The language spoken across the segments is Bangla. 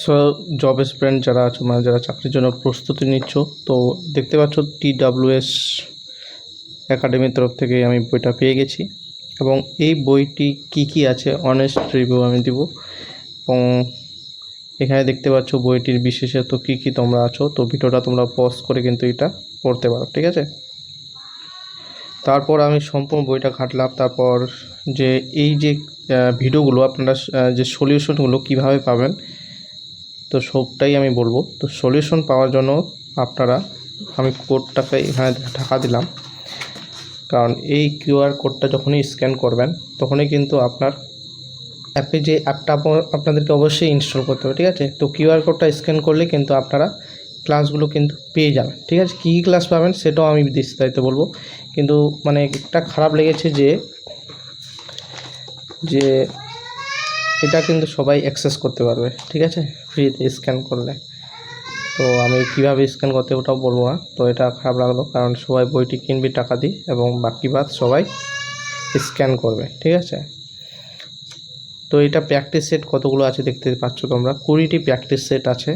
সো জব এসপিরেন্ট যারা আছো, মানে যারা চাকরির জন্য প্রস্তুতি নিচ্ছ, তো দেখতে পাচ্ছ TWS একাডেমির তরফ থেকে আমি বইটা পেয়ে গেছি। এবং এই বইটি কি আছে অনেস্ট রিভিউ আমি দিব। এবং এখানে দেখতে পাচ্ছ বইটির বিশেষত কি তোমরা আছো, তো ভিডিওটা তোমরা পজ করে কিন্তু এটা পড়তে পারো, ঠিক আছে। তারপর আমি সম্পূর্ণ বইটা ঘাটলাম। তারপর যে এই যে ভিডিওগুলো আপনারা যে সলিউশনগুলো কিভাবে পাবেন, তো সবটাই আমি বলবো। তো সলিউশন পাওয়ার জন্য আপনারা, আমি কোডটাকে এখানে ঢাকা দিলাম, কারণ এই কিউআর কোডটা যখনই স্ক্যান করবেন তখনই কিন্তু আপনার অ্যাপে যে অ্যাপটা আপনাদেরকে অবশ্যই ইনস্টল করতে হবে, ঠিক আছে। তো কিউআর কোডটা স্ক্যান করলে কিন্তু আপনারা ক্লাসগুলো কিন্তু পেয়ে যাবেন, ঠিক আছে। কী ক্লাস পাবেন সেটাও আমি বিস্তারিত বলবো। কিন্তু মানে একটা খারাপ লেগেছে যে এটা কিন্তু সবাই অ্যাক্সেস করতে পারবে, ঠিক আছে, ফ্রিতে স্ক্যান করলে। তো আমি কীভাবে স্ক্যান করতে ওটাও বলবো না। তো এটা খারাপ লাগলো, কারণ সবাই বইটি কিনবে টাকা দিয়ে এবং বাকি বাদ সবাই স্ক্যান করবে, ঠিক আছে। তো এটা প্র্যাকটিস সেট কতগুলো আছে দেখতে পাচ্ছ তোমরা, 20টি প্র্যাকটিস সেট আছে।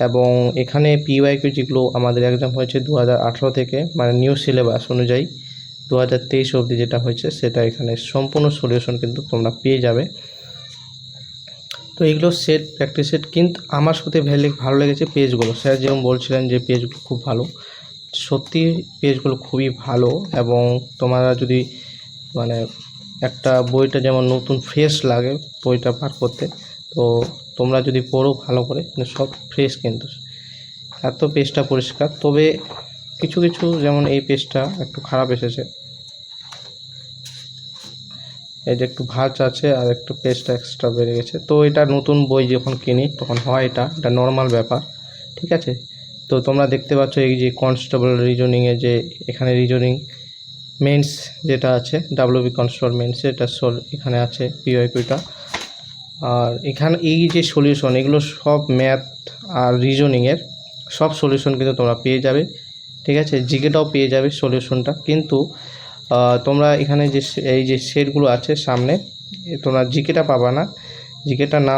এবং এখানে PYQ যেগুলো আমাদের এক্সাম হয়েছে 2018 থেকে, মানে নিউ সিলেবাস অনুযায়ী 2023 অবধি যেটা হয়েছে, সেটা এখানে সম্পূর্ণ সলিউশন কিন্তু তোমরা পেয়ে যাবে। তো এইগুলো সেট, প্র্যাকটিস সেট। কিন্তু আমার সাথে ভালো লেগেছে পেজগুলো। স্যার যেমন বলছিলেন যে পেজগুলো খুব ভালো, সত্যি পেজগুলো খুবই ভালো। এবং তোমরা যদি মানে একটা বইটা যেমন নতুন ফ্রেশ লাগে বইটা পার করতে, তো তোমরা যদি পড়ো ভালো করে, কিন্তু সব ফ্রেশ, কিন্তু এত পেজটা পরিষ্কার। তবে কিছু যেমন এই পেজটা একটু খারাপ এসেছে, এই যে একটু ভাঁজ আছে আর একটু পেজটা এক্সট্রা বেড়ে গেছে। তো এটা নতুন বই যখন কিনি তখন হয়, এটা নর্মাল ব্যাপার, ঠিক আছে। তো তোমরা দেখতে পাচ্ছ এই যে কনস্টেবল রিজনিংয়ে যে এখানে রিজনিং মেন্স যেটা আছে, WB কনস্টেবল মেন্স, এটা এখানে আছে PYQটা। আর এখানে এই যে সলিউশন, এগুলো সব ম্যাথ আর রিজনিংয়ের সব সলিউশন কিন্তু তোমরা পেয়ে যাবে, ঠিক আছে। জিকেটাও পেয়ে যাবে সলিউশনটা। কিন্তু তোমরা এখানে যে এই যে সেটগুলো আছে সামনে, তোমরা জিকেটা পাবা না। জিকেটা না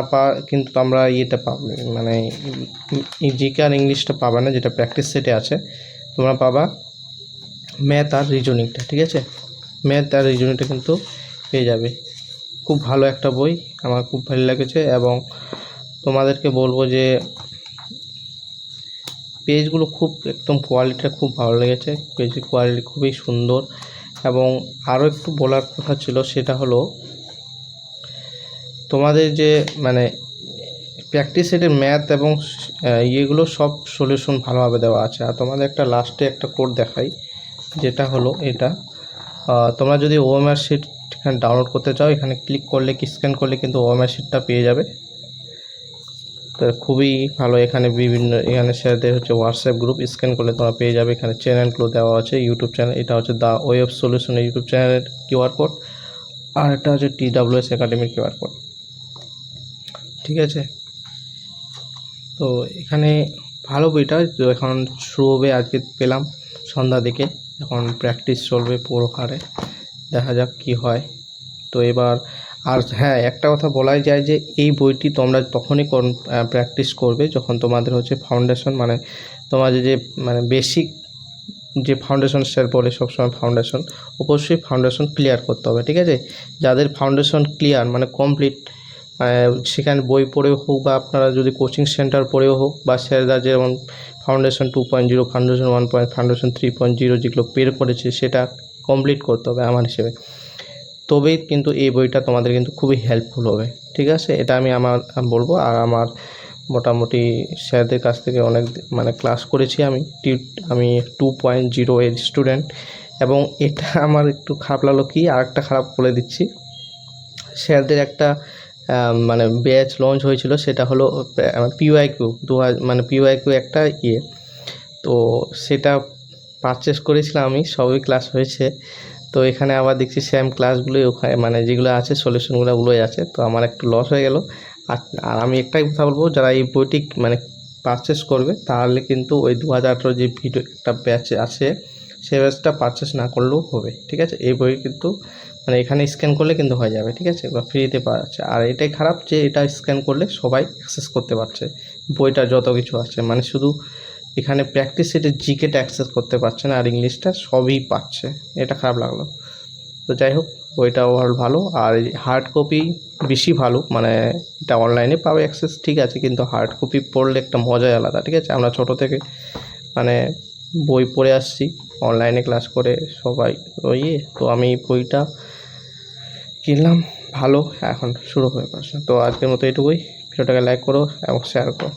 কিন্তু তোমরা ইয়েটা পাবে, মানে জিকে আর ইংলিশটা পাবা না, যেটা প্র্যাকটিস সেটে আছে। তোমরা পাবা ম্যাথ আর রিজনিংটা, ঠিক আছে। ম্যাথ আর রিজনিংটা কিন্তু পেয়ে যাবে। খুব ভালো একটা বই, আমার খুব ভালো লেগেছে। এবং তোমাদেরকে বলবো যে পেজগুলো খুব একদম কোয়ালিটিটা খুব ভালো লেগেছে, পেজের কোয়ালিটি খুবই সুন্দর। এবং আরও একটু বলার কথা ছিল, সেটা হলো তোমাদের যে মানে প্র্যাকটিস সেটের ম্যাথ এবং ইয়েগুলো সব সলিউশন ভালোভাবে দেওয়া আছে। আর তোমাদের একটা লাস্টে একটা কোড দেখাই, যেটা হলো এটা। তোমরা যদি OMR শিট এখানে ডাউনলোড করতে চাও, এখানে ক্লিক করলে স্ক্যান করলে কিন্তু OMR শিটটা পেয়ে যাবে। তো খুবই ভালো। এখানে এখানে স্যারদের হচ্ছে হোয়াটসঅ্যাপ গ্রুপ, স্ক্যান করলে তোমরা পেয়ে যাবে। এখানে চ্যানেলগুলো দেওয়া আছে, ইউটিউব চ্যানেল, এটা হচ্ছে দ্য ওয়ে অফ সলিউশনের ইউটিউব চ্যানেলের কিউআর কোড, আর এটা হচ্ছে TWS একাডেমির কিউআর কোড, ঠিক আছে। তো এখানে ভালো বইটা, তো এখন শুরু হবে, আজকে পেলাম সন্ধ্যা দিকে, এখন প্র্যাকটিস চলবে পুরো হারে, দেখা যাক কি হয়। তো এবার আর হ্যাঁ, একটা কথা বলাই যায় যে এই বইটি তোমরা তখনই প্র্যাকটিস করবে যখন তোমাদের হচ্ছে ফাউন্ডেশন, মানে তোমাদের যে মানে বেসিক যে ফাউন্ডেশন স্যার বলে সবসময়, ফাউন্ডেশন অবশ্যই ফাউন্ডেশন ক্লিয়ার করতে হবে, ঠিক আছে। যাদের ফাউন্ডেশন ক্লিয়ার মানে কমপ্লিট, সেখানে বই পড়েও হোক বা আপনারা যদি কোচিং সেন্টার পড়েও হোক, বা স্যাররা যেমন ফাউন্ডেশন 2.0, ফাউন্ডেশন 1 ফাউন্ডেশন 3.0 যেগুলো বের করেছে সেটা কমপ্লিট করতে হবে আমার হিসেবে। তবেই কিন্তু এই বইটা তোমাদের কিন্তু খুবই হেল্পফুল হবে, ঠিক আছে। এটা আমি বলবো। আর আমার মোটামুটি স্যারদের কাছ থেকে অনেক মানে ক্লাস করেছি আমি 2.0 এর স্টুডেন্ট। এবং এটা আমার একটু খারাপ লাগলো, কি আরেকটা খারাপ বলে দিচ্ছি, স্যারদের একটা মানে ব্যাচ লঞ্চ হয়েছিল, সেটা হলো PYQ মানে PYQ একটা ইয়ে। তো সেটা পারচেস করেছিলাম আমি, সবই ক্লাস হয়েছে। তো এখানে আবার দেখছি সেম ক্লাসগুলোই ওখানে, মানে যেগুলো আছে সলিউশনগুলো ওগুলোই আছে। তো আমার একটু লস হয়ে গেল। আর আমি একটাই কথা বলবো, যারা এই বইটি মানে পারচেস করবে, তাহলে কিন্তু ওই 2018 যে ভিডিও একটা ব্যাচ আছে, সেই ব্যাচটা পারচেস না করলেও হবে, ঠিক আছে। এই বই কিন্তু মানে এখানে স্ক্যান করলে কিন্তু হয়ে যাবে, ঠিক আছে, বা ফ্রিতে পাওয়া যাচ্ছে। আর এটাই খারাপ যে এটা স্ক্যান করলে সবাই অ্যাক্সেস করতে পারছে বইটা, যত কিছু আছে, মানে শুধু এখানে প্র্যাকটিস সেটের জিকেটা অ্যাক্সেস করতে পারছে না, আর ইংলিশটা সবই পাচ্ছে, এটা খারাপ লাগলো। তো যাই হোক, বইটা ওভারঅল ভালো। আর হার্ড কপি বেশি ভালো, মানে এটা অনলাইনে পাবে অ্যাক্সেস, ঠিক আছে, কিন্তু হার্ড কপি পড়লে একটা মজাই আলাদা, ঠিক আছে। আমরা ছোটো থেকে মানে বই পড়ে আসছি, অনলাইনে ক্লাস করে সবাই তো আমি বইটা কিনলাম, ভালো, এখন শুরু হয়ে পড়ছে। তো আজকের মতো এটুকুই। ভিডিওটাকে লাইক করো এবং শেয়ার করো।